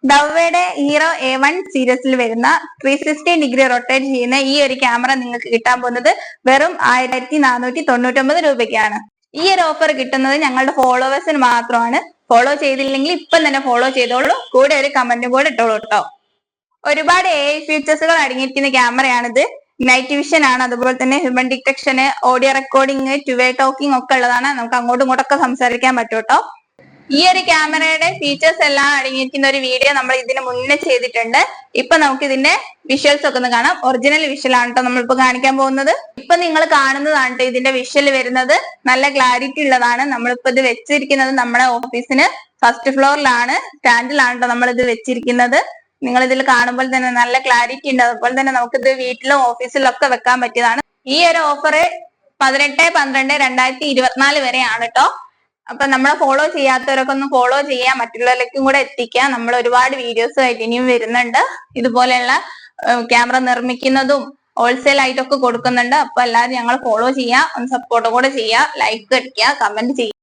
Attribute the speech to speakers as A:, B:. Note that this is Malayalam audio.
A: ഡവയുടെ ഹീറോ A1 സീരീസിൽ വരുന്ന 360 റൊട്ടേറ്റ് ചെയ്യുന്ന ഈ ഒരു ക്യാമറ നിങ്ങൾക്ക് കിട്ടാൻ പോകുന്നത് വെറും 1499 രൂപയ്ക്കാണ്. ഈ ഒരു ഓഫർ കിട്ടുന്നത് ഞങ്ങളുടെ ഫോളോവേഴ്സിന് മാത്രമാണ്. ഫോളോ ചെയ്തില്ലെങ്കിൽ ഇപ്പം തന്നെ ഫോളോ ചെയ്തോളൂ, കൂടെ ഒരു കമന്റും കൂടെ ഇട്ടോളൂ കേട്ടോ. ഒരുപാട് AI ഫീച്ചേഴ്സുകൾ അടങ്ങിയിരിക്കുന്ന ക്യാമറയാണിത്. നൈറ്റ് വിഷൻ ആണ്, അതുപോലെ തന്നെ ഹ്യൂമൻ ഡിറ്റക്ഷന്, audio recording, two way talking ഒക്കെ ഉള്ളതാണ്. നമുക്ക് അങ്ങോട്ടും ഇങ്ങോട്ടൊക്കെ സംസാരിക്കാൻ പറ്റും കേട്ടോ. ഈ ഒരു ക്യാമറയുടെ ഫീച്ചേഴ്സ് എല്ലാം അടങ്ങിയിരിക്കുന്ന ഒരു വീഡിയോ നമ്മൾ ഇതിന് മുന്നേ ചെയ്തിട്ടുണ്ട്. ഇപ്പൊ നമുക്ക് ഇതിന്റെ വിഷ്വൽസ് ഒക്കെ ഒന്ന് കാണാം. ഒറിജിനൽ വിഷ്വൽ ആണ് കേട്ടോ നമ്മളിപ്പോ കാണിക്കാൻ പോകുന്നത്. ഇപ്പൊ നിങ്ങൾ കാണുന്നതാണ് കേട്ടോ ഇതിന്റെ വിഷ്വൽ വരുന്നത്. നല്ല ക്ലാരിറ്റി ഉള്ളതാണ്. നമ്മളിപ്പോ ഇത് വെച്ചിരിക്കുന്നത് നമ്മുടെ ഓഫീസിന് ഫസ്റ്റ് ഫ്ലോറിലാണ്, സ്റ്റാൻഡിലാണ് കേട്ടോ നമ്മൾ ഇത് വെച്ചിരിക്കുന്നത്. നിങ്ങൾ ഇതിൽ കാണുമ്പോൾ തന്നെ നല്ല ക്ലാരിറ്റി ഉണ്ട്. അതുപോലെ തന്നെ നമുക്കിത് വീട്ടിലും ഓഫീസിലും ഒക്കെ വെക്കാൻ പറ്റിയതാണ്. ഈ ഒരു ഓഫർ 18/12/2024 വരെയാണ് കേട്ടോ. അപ്പൊ നമ്മളെ ഫോളോ ചെയ്യാത്തവരൊക്കെ ഒന്ന് ഫോളോ ചെയ്യാം, മറ്റുള്ളവരിലേക്കും കൂടെ എത്തിക്കാം. നമ്മൾ ഒരുപാട് വീഡിയോസ് ആയിട്ട് ഇനിയും വരുന്നുണ്ട്. ഇതുപോലെയുള്ള ക്യാമറ നിർമ്മിക്കുന്നതും ഹോൾസെയിൽ ആയിട്ടൊക്കെ കൊടുക്കുന്നുണ്ട്. അപ്പൊ എല്ലാവരും ഞങ്ങൾ ഫോളോ ചെയ്യാം, ഒന്ന് സപ്പോർട്ട് കൂടെ ചെയ്യാം, ലൈക്ക് അടിക്കുക, കമന്റ് ചെയ്യുക.